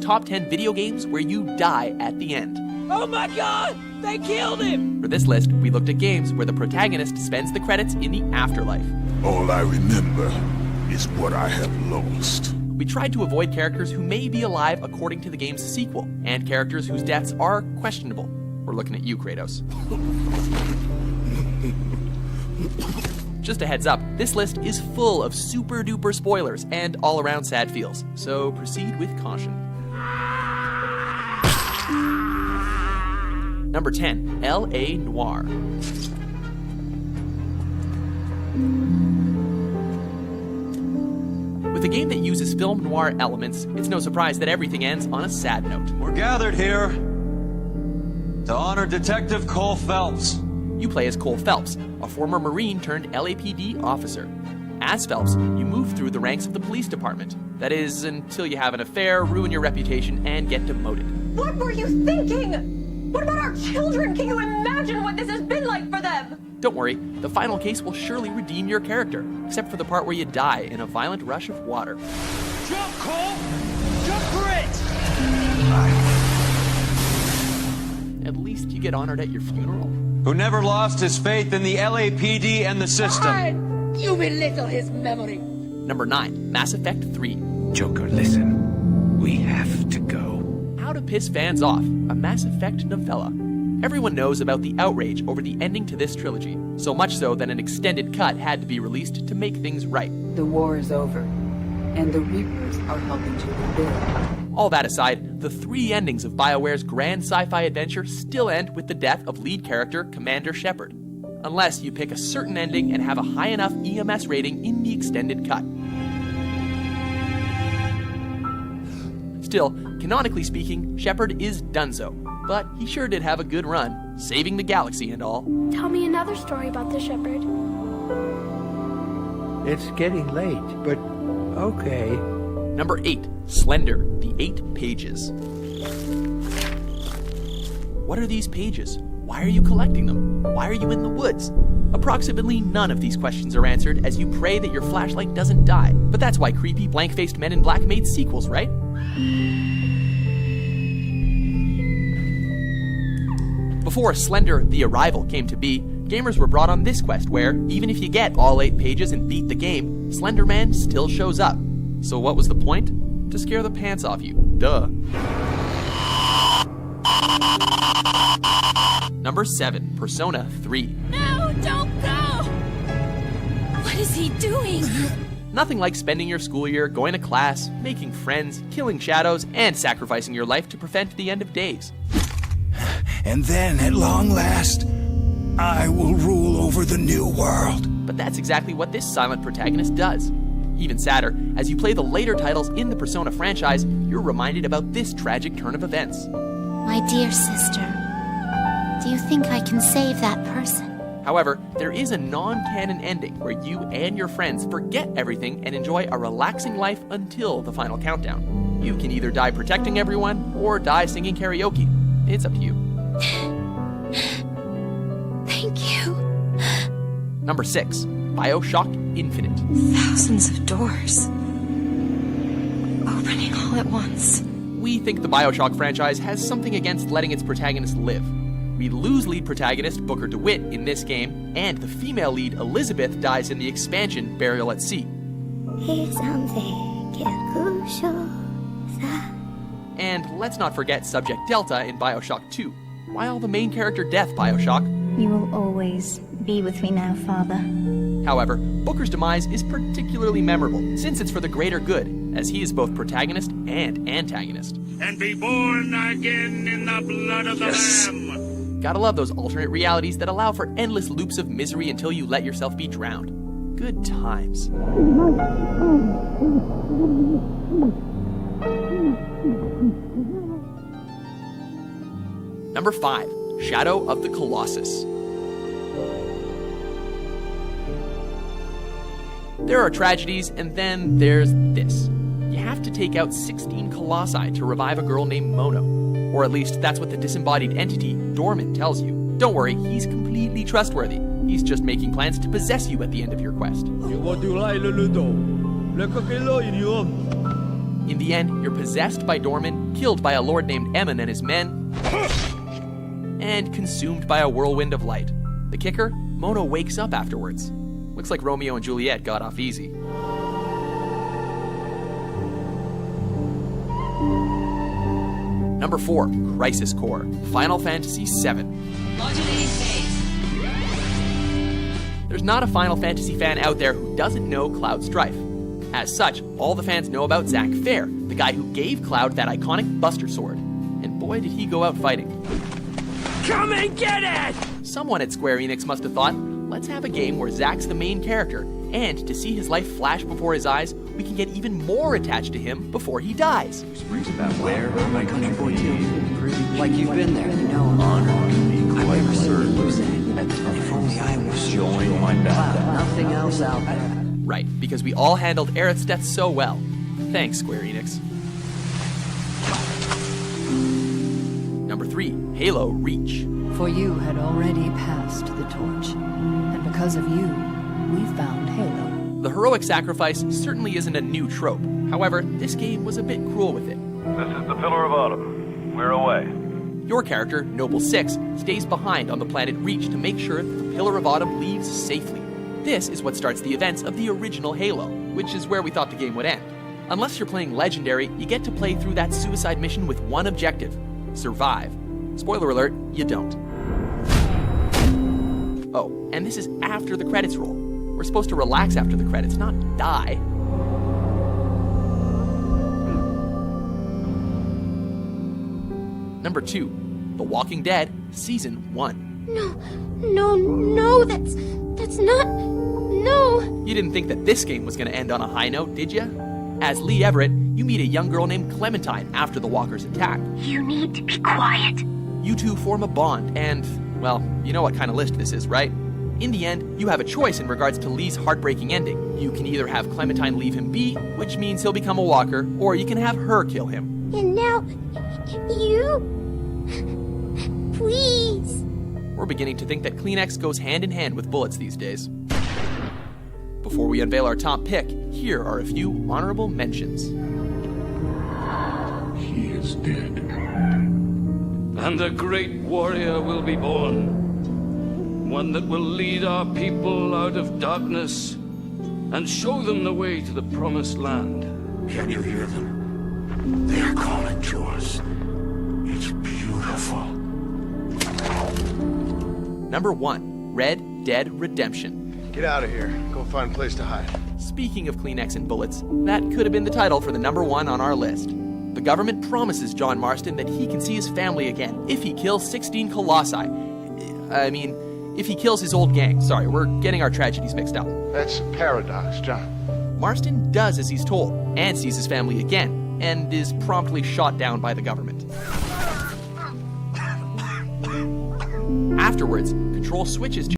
top 10 video games where you die at the end. Oh my god! They killed him! For this list, we looked at games where the protagonist spends the credits in the afterlife. All I remember is what I have lost. We tried to avoid characters who may be alive according to the game's sequel, and characters whose deaths are questionable. We're looking at you, Kratos. Just a heads up, this list is full of super duper spoilers and all around sad feels, so proceed with caution. Number 10, L.A. Noire. With a game that uses film noir elements, it's no surprise that everything ends on a sad note. We're gathered here to honor Detective Cole Phelps. You play as Cole Phelps, a former Marine turned LAPD officer. As Phelps, you move through the ranks of the police department. That is, until you have an affair, ruin your reputation, and get demoted. What were you thinking? What about our children? Can you imagine what this has been like for them? Don't worry, the final case will surely redeem your character, except for the part where you die in a violent rush of water. Jump, Cole! Jump for it! At least you get honored at your funeral. Who never lost his faith in the LAPD and the system. You belittle his memory. Number 9, Mass Effect 3. Joker, listen. We have to go. How to Piss Fans Off, a Mass Effect novella. Everyone knows about the outrage over the ending to this trilogy, so much so that an extended cut had to be released to make things right. The war is over, and the Reapers are helping to rebuild. All that aside, the 3 endings of BioWare's grand sci-fi adventure still end with the death of lead character Commander Shepard, unless you pick a certain ending and have a high enough EMS rating in the extended cut. Still, canonically speaking, Shepard is donezo, but he sure did have a good run, saving the galaxy and all. Tell me another story about the shepherd. It's getting late, but okay. Number 8, Slender, the 8 Pages. What are these pages? Why are you collecting them? Why are you in the woods? Approximately none of these questions are answered as you pray that your flashlight doesn't die. But that's why creepy, blank-faced Men in Black made sequels, right? Before Slender, the Arrival came to be, gamers were brought on this quest where, even if you get all 8 pages and beat the game, Slender Man still shows up. So what was the point? To scare the pants off you. Duh. Number 7, Persona 3. No, don't go! What is he doing? Nothing like spending your school year going to class, making friends, killing shadows, and sacrificing your life to prevent the end of days. And then, at long last, I will rule over the new world. But that's exactly what this silent protagonist does. Even sadder, as you play the later titles in the Persona franchise, you're reminded about this tragic turn of events. My dear sister, do you think I can save that person? However, there is a non-canon ending where you and your friends forget everything and enjoy a relaxing life until the final countdown. You can either die protecting everyone or die singing karaoke. It's up to you. Thank you. Number 6, BioShock Infinite. Thousands of doors opening all at once. We think the BioShock franchise has something against letting its protagonist live. We lose lead protagonist Booker DeWitt in this game, and the female lead Elizabeth dies in the expansion Burial at Sea. And let's not forget Subject Delta in BioShock 2. While the main character death BioShock, you will always be with me now, Father. However, Booker's demise is particularly memorable, since it's for the greater good, as he is both protagonist and antagonist. And be born again in the blood of the Lamb. Gotta love those alternate realities that allow for endless loops of misery until you let yourself be drowned. Good times. Number 5, Shadow of the Colossus. There are tragedies, and then there's this. You have to take out 16 colossi to revive a girl named Mono. Or at least that's what the disembodied entity, Dorman, tells you. Don't worry, he's completely trustworthy. He's just making plans to possess you at the end of your quest. In the end, you're possessed by Dorman, killed by a lord named Emmon and his men, and consumed by a whirlwind of light. The kicker? Mono wakes up afterwards. Looks like Romeo and Juliet got off easy. Number 4, Crisis Core, Final Fantasy VII. There's not a Final Fantasy fan out there who doesn't know Cloud Strife. As such, all the fans know about Zack Fair, the guy who gave Cloud that iconic Buster Sword. And boy, did he go out fighting. Come and get it! Someone at Square Enix must have thought, let's have a game where Zack's the main character, and to see his life flash before his eyes, we can get even more attached to him before he dies. Where am I coming for you? Like you've been there. No honor. I've never seen you say. If only I was Join my battle. nothing else out there. Right, because we all handled Aerith's death so well. Thanks, Square Enix. Number 3, Halo Reach. For you had already passed the torch, and because of you, we found Halo. The heroic sacrifice certainly isn't a new trope. However, this game was a bit cruel with it. This is the Pillar of Autumn. We're away. Your character, Noble 6, stays behind on the planet Reach to make sure that the Pillar of Autumn leaves safely. This is what starts the events of the original Halo, which is where we thought the game would end. Unless you're playing Legendary, you get to play through that suicide mission with one objective: survive. Spoiler alert, you don't. Oh, and this is after the credits roll. We're supposed to relax after the credits, not die. Number 2, The Walking Dead, Season 1. No, that's not... No! You didn't think that this game was going to end on a high note, did you? As Lee Everett, you meet a young girl named Clementine after the walkers attack. You need to be quiet. You two form a bond, and, well, you know what kind of list this is, right? In the end, you have a choice in regards to Lee's heartbreaking ending. You can either have Clementine leave him be, which means he'll become a walker, or you can have her kill him. And now, you... Please. We're beginning to think that Kleenex goes hand in hand with bullets these days. Before we unveil our top pick, here are a few honorable mentions. He is dead. And a great warrior will be born. One that will lead our people out of darkness and show them the way to the promised land. Can you hear them? They are calling to us. It's beautiful. Number 1, Red Dead Redemption. Get out of here. Go find a place to hide. Speaking of Kleenex and bullets, that could have been the title for the number 1 on our list. The government promises John Marston that he can see his family again if he kills 16 Colossi. If he kills his old gang. Sorry, we're getting our tragedies mixed up. That's a paradox, John. Marston does as he's told, and sees his family again, and is promptly shot down by the government. Afterwards, Control switches